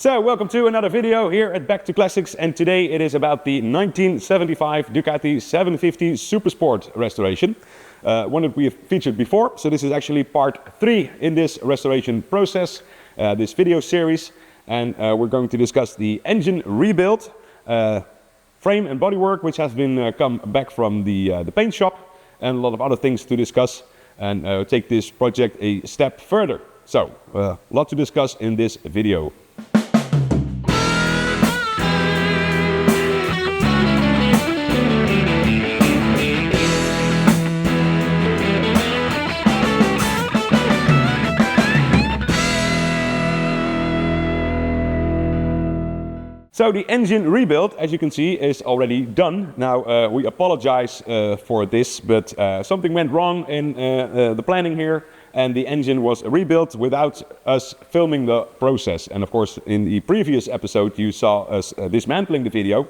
So, welcome to another video here at Back to Classics, and today it is about the 1975 Ducati 750 Supersport restoration. One that we have featured before, so this is actually part 3 in this restoration process, this video series, and we're going to discuss the engine rebuild, frame and bodywork, which has been come back from the paint shop, and a lot of other things to discuss, and take this project a step further. So, a lot to discuss in this video. So the engine rebuild, as you can see, is already done. Now we apologize for this, but something went wrong in the planning here, and the engine was rebuilt without us filming the process. And of course, in the previous episode, you saw us dismantling the video,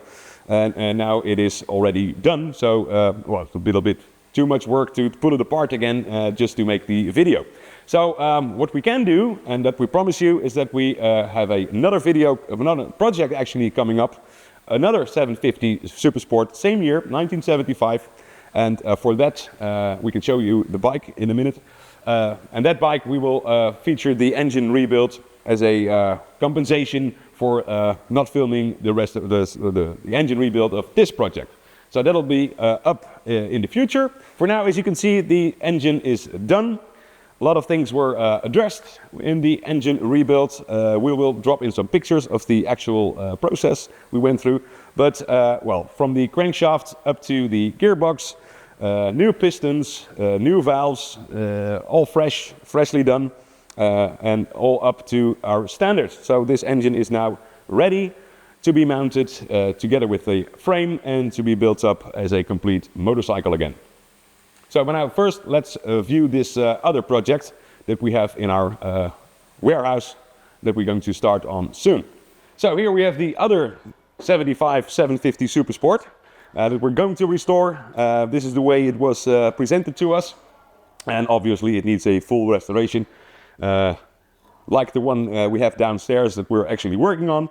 and now it is already done. So, well, it's a little bit too much work to pull it apart again just to make the video. So what we can do, and that we promise you, is that we have another video of another project actually coming up, another 750 Supersport, same year, 1975, and for that we can show you the bike in a minute. And that bike we will feature the engine rebuild as a compensation for not filming the rest of the engine rebuild of this project. So that'll be up in the future. For now, as you can see, the engine is done. A lot of things were addressed in the engine rebuild. We will drop in some pictures of the actual process we went through. But, well, from the crankshaft up to the gearbox, new pistons, new valves, all freshly done, and all up to our standards. So this engine is now ready to be mounted together with the frame and to be built up as a complete motorcycle again. So now first let's view this other project that we have in our warehouse that we're going to start on soon. So here we have the other 75 750 Supersport that we're going to restore. This is the way it was presented to us, and obviously it needs a full restoration like the one we have downstairs that we're actually working on.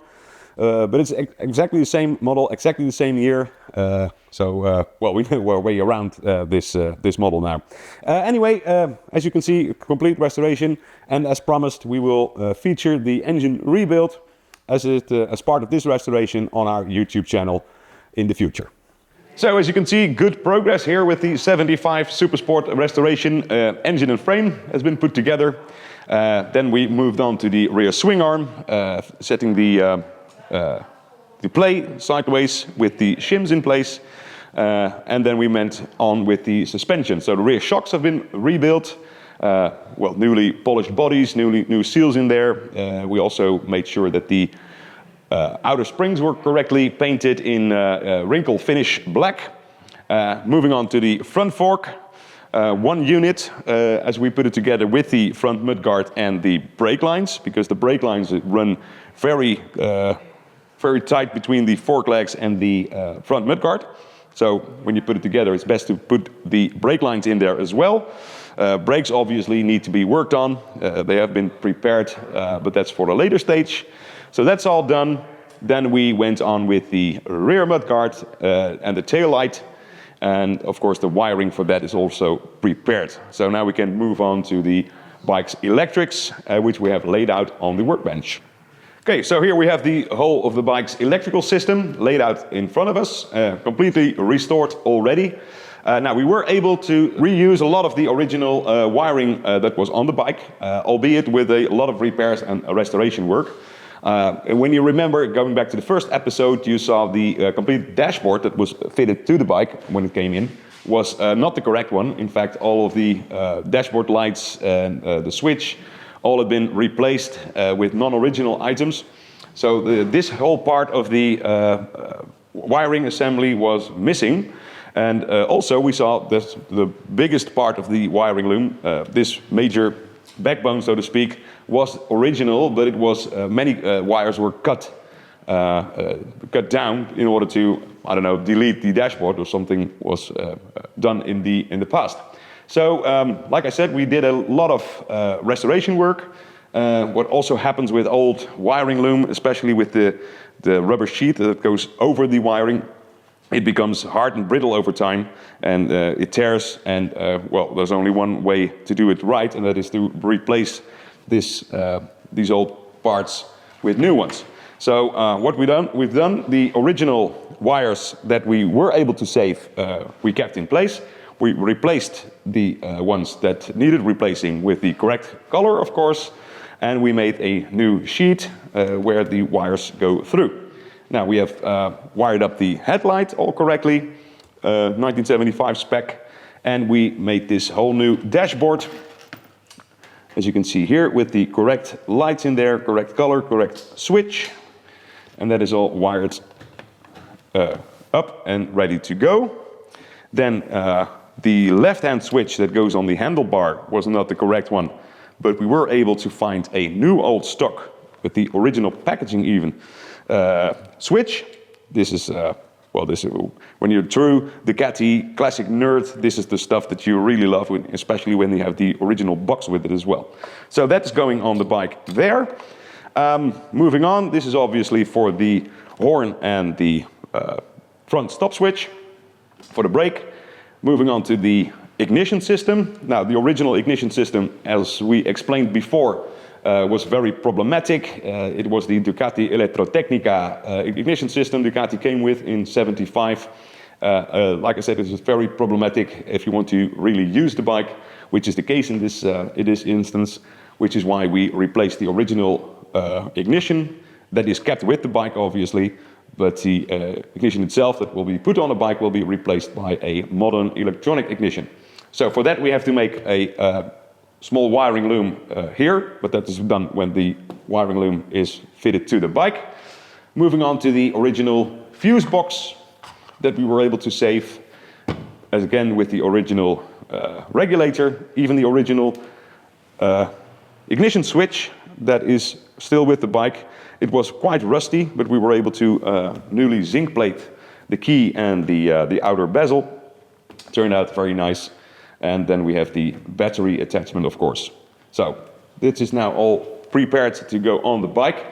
But it's exactly the same model, exactly the same year. Well, we know our way around this model now. Anyway, as you can see, complete restoration, and as promised, we will feature the engine rebuild as part of this restoration on our YouTube channel in the future. So, as you can see, good progress here with the 75 Supersport restoration. Engine and frame has been put together. Then we moved on to the rear swing arm, setting the play sideways with the shims in place, and then we went on with the suspension. So the rear shocks have been rebuilt, well, newly polished bodies, new seals in there. We also made sure that the outer springs were correctly painted in wrinkle finish black. Moving on to the front fork, one unit as we put it together with the front mudguard and the brake lines, because the brake lines run very tight between the fork legs and the front mudguard. So when you put it together, it's best to put the brake lines in there as well. Brakes obviously need to be worked on. They have been prepared, but that's for a later stage. So that's all done. Then we went on with the rear mudguard and the tail light. And of course the wiring for that is also prepared. So now we can move on to the bike's electrics, which we have laid out on the workbench. Okay, so here we have the whole of the bike's electrical system laid out in front of us, completely restored already. Now we were able to reuse a lot of the original wiring that was on the bike, albeit with a lot of repairs and restoration work. And when you remember, going back to the first episode, you saw the complete dashboard that was fitted to the bike when it came in was not the correct one. In fact, all of the dashboard lights and the switch all had been replaced with non-original items. So this whole part of the wiring assembly was missing. And also we saw that the biggest part of the wiring loom, this major backbone, so to speak, was original, but it was many wires were cut down in order to, I don't know, delete the dashboard, or something was done in the past. So, like I said, we did a lot of restoration work, What also happens with old wiring loom, especially with the rubber sheet that goes over the wiring, it becomes hard and brittle over time, and it tears, and well, there's only one way to do it right, and that is to replace these old parts with new ones. So what we've done the original wires that we were able to save, we kept in place. We replaced the ones that needed replacing with the correct color, of course, and we made a new sheet where the wires go through. Now we have wired up the headlight all correctly, 1975 spec, and we made this whole new dashboard, as you can see here, with the correct lights in there, correct color, correct switch, and that is all wired up and ready to go. Then the left-hand switch that goes on the handlebar was not the correct one, but we were able to find a new old stock with the original packaging even switch. This is well, this is, when you're true Ducati classic nerd, this is the stuff that you really love, especially when you have the original box with it as well. So that's going on the bike there. Moving on, this is obviously for the horn and the front stop switch for the brake. Moving on to the ignition system. Now, the original ignition system, as we explained before, was very problematic. It was the Ducati Elettrotecnica ignition system Ducati came with in '75. Like I said, it is very problematic if you want to really use the bike, which is the case in this instance, which is why we replaced the original ignition that is kept with the bike, obviously, but the ignition itself that will be put on the bike will be replaced by a modern electronic ignition. So for that we have to make a small wiring loom here, but that is done when the wiring loom is fitted to the bike. Moving on to the original fuse box that we were able to save, as again with the original regulator, even the original ignition switch that is still with the bike. It was quite rusty, but we were able to newly zinc plate the key and the outer bezel. Turned out very nice. And then we have the battery attachment, of course. So this is now all prepared to go on the bike.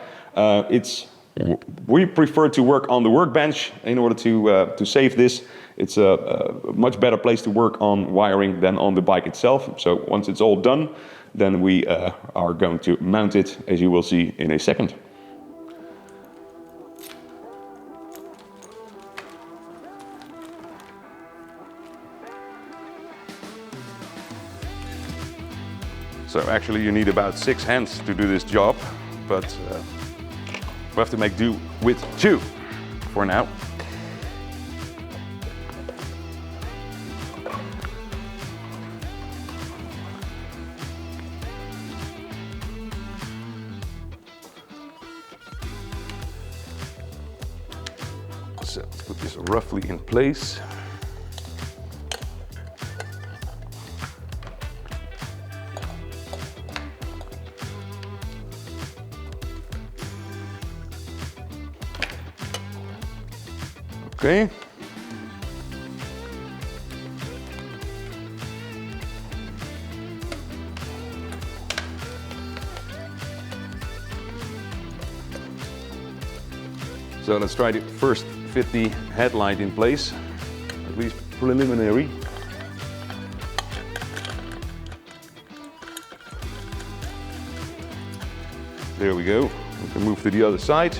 We prefer to work on the workbench in order to save this. It's a much better place to work on wiring than on the bike itself. So once it's all done, then we are going to mount it, as you will see in a second. So actually you need about 6 hands to do this job, but we have to make do with 2 for now. So let's put this roughly in place. Okay. So let's try to first fit the headlight in place, at least preliminary. There we go. We can move to the other side.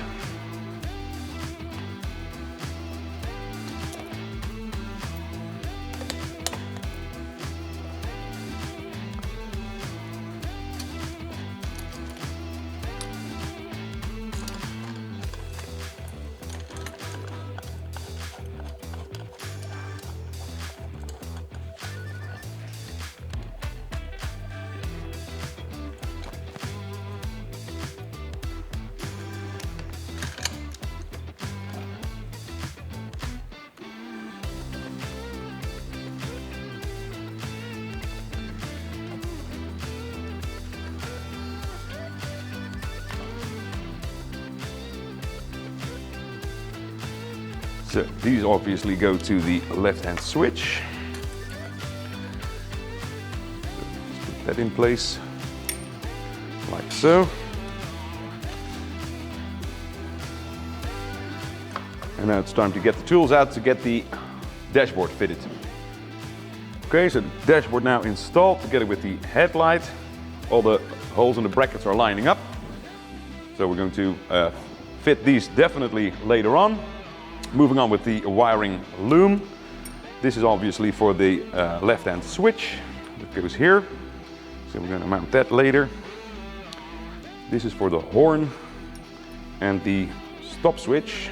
So these obviously go to the left-hand switch. So just put that in place. like so. And now it's time to get the tools out to get the dashboard fitted. Okay, so the dashboard now installed together with the headlight. All the holes in the brackets are lining up. So we're going to fit these definitely later on. Moving on with the wiring loom. This is obviously for the left-hand switch that goes here. So we're going to mount that later. This is for the horn and the stop switch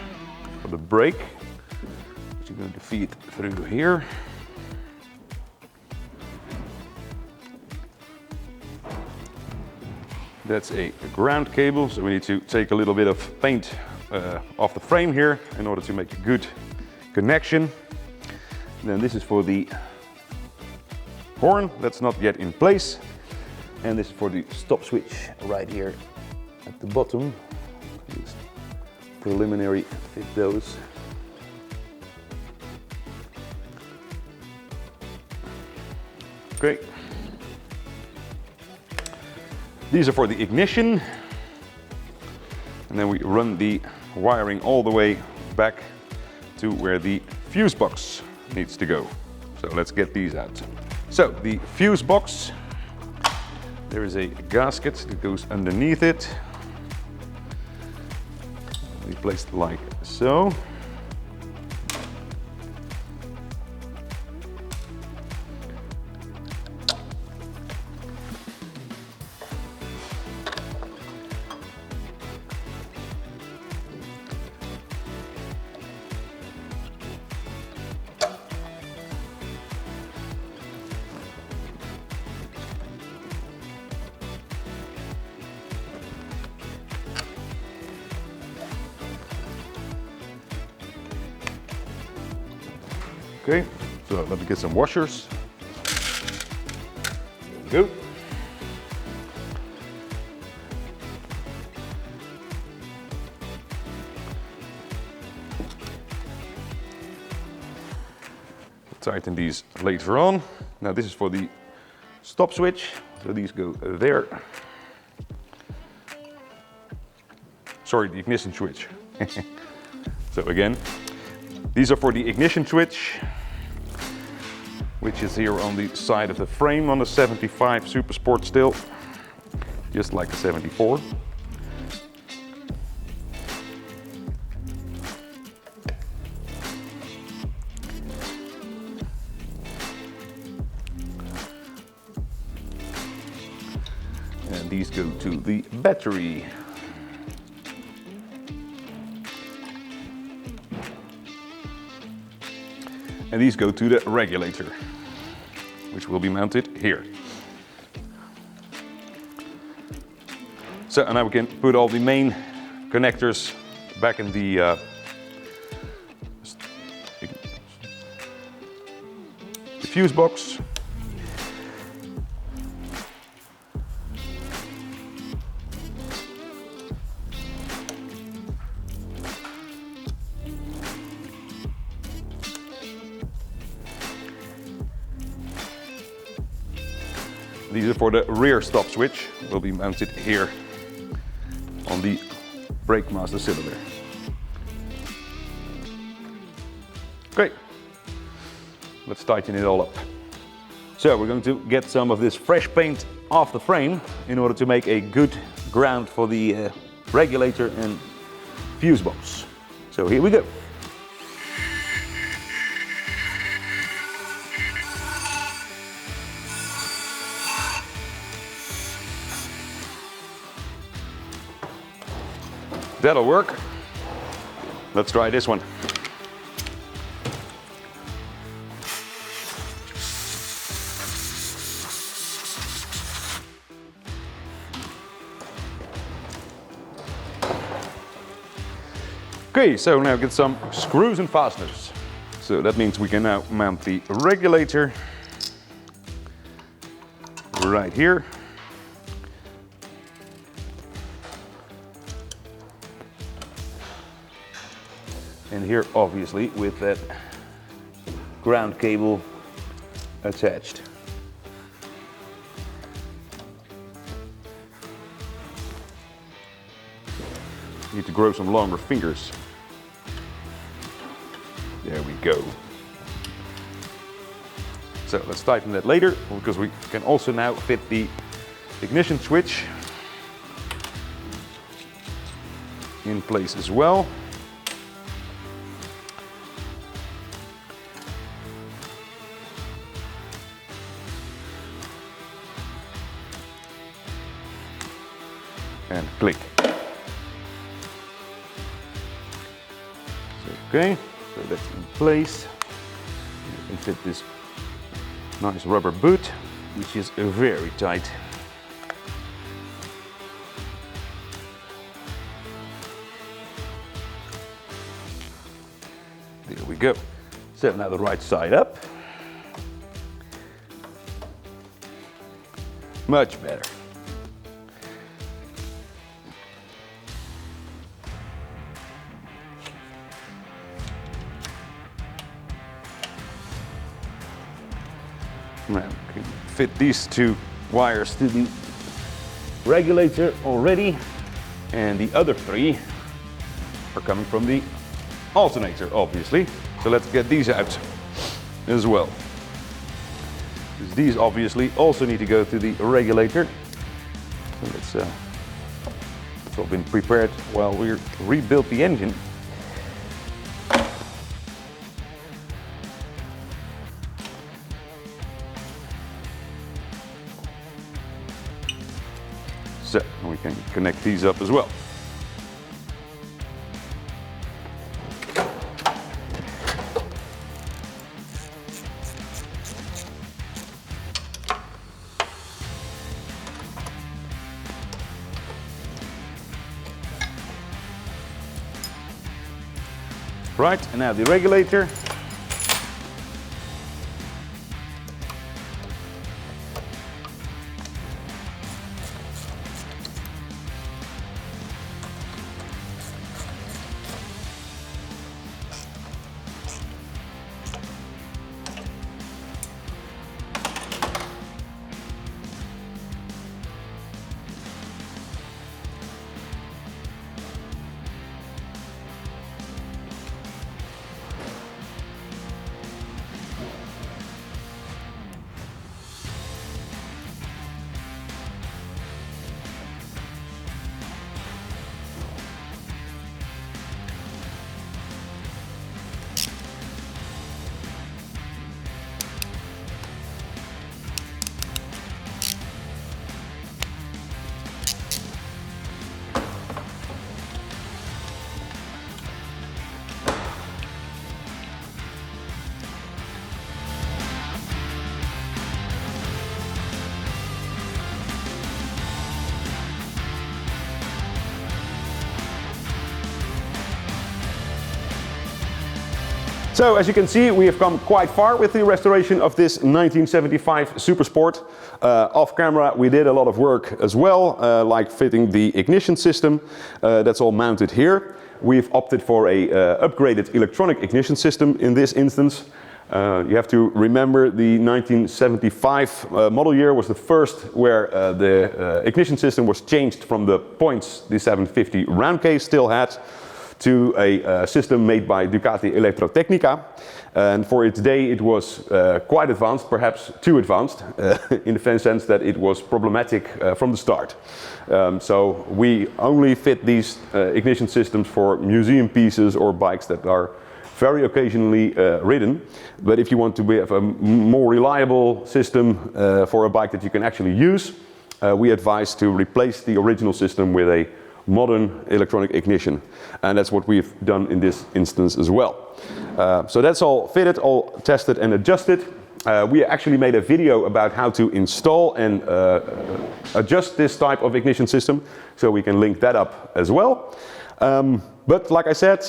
for the brake, which you're going to feed through here. That's a ground cable, so we need to take a little bit of paint off the frame here in order to make a good connection. And then this is for the horn, that's not yet in place. And this is for the stop switch right here at the bottom. Just preliminary fit those. Great. These are for the ignition. And then we run the wiring all the way back to where the fuse box needs to go. So let's get these out. So the fuse box, there is a gasket that goes underneath it. We place it like so. Okay, so let me get some washers. There we go. Tighten these later on. Now this is for the stop switch, so these go there. Sorry, the ignition switch. So again, these are for the ignition switch, which is here on the side of the frame on the 75 Super Sport still, just like the 74. And these go to the battery. And these go to the regulator, which will be mounted here. So, and now we can put all the main connectors back in the fuse box. These are for the rear stop switch, will be mounted here on the brake master cylinder. Great, let's tighten it all up. So we're going to get some of this fresh paint off the frame in order to make a good ground for the regulator and fuse box. So here we go. That'll work. Let's try this one. Okay, so now get some screws and fasteners. So that means we can now mount the regulator right here. And here, obviously, with that ground cable attached. Need to grow some longer fingers. There we go. So let's tighten that later, because we can also now fit the ignition switch in place as well. And click. Okay, so that's in place. You can fit this nice rubber boot, which is very tight. There we go. So now the right side up. Much better. Now we can fit these two wires to the regulator already, and the other three are coming from the alternator, obviously. So let's get these out as well, because these obviously also need to go to the regulator. So it's all been prepared while we rebuilt the engine. So we can connect these up as well. Right, and now the regulator. So as you can see, we have come quite far with the restoration of this 1975 Super Sport. Off camera we did a lot of work as well, like fitting the ignition system. That's all mounted here. We've opted for a upgraded electronic ignition system in this instance. You have to remember the 1975 model year was the first where the ignition system was changed from the points the 750 round case still had, to a system made by Ducati Electrotecnica. And for its day it was quite advanced, perhaps too advanced, in the sense that it was problematic from the start. So we only fit these ignition systems for museum pieces or bikes that are very occasionally ridden. But if you want to have a more reliable system for a bike that you can actually use, we advise to replace the original system with a modern electronic ignition, and that's what we've done in this instance as well. So that's all fitted, all tested and adjusted. We actually made a video about how to install and adjust this type of ignition system, so we can link that up as well. But like I said,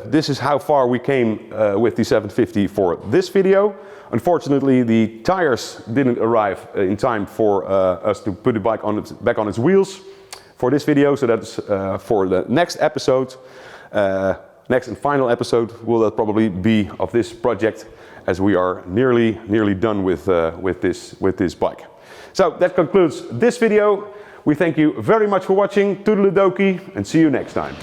this is how far we came with the 750 for this video. Unfortunately, the tires didn't arrive in time for us to put the bike back on its wheels for this video, so that's for the next episode. Next and final episode will that probably be of this project, as we are nearly done with this bike. So that concludes this video. We thank you very much for watching. Toodaloo-dokie, and see you next time.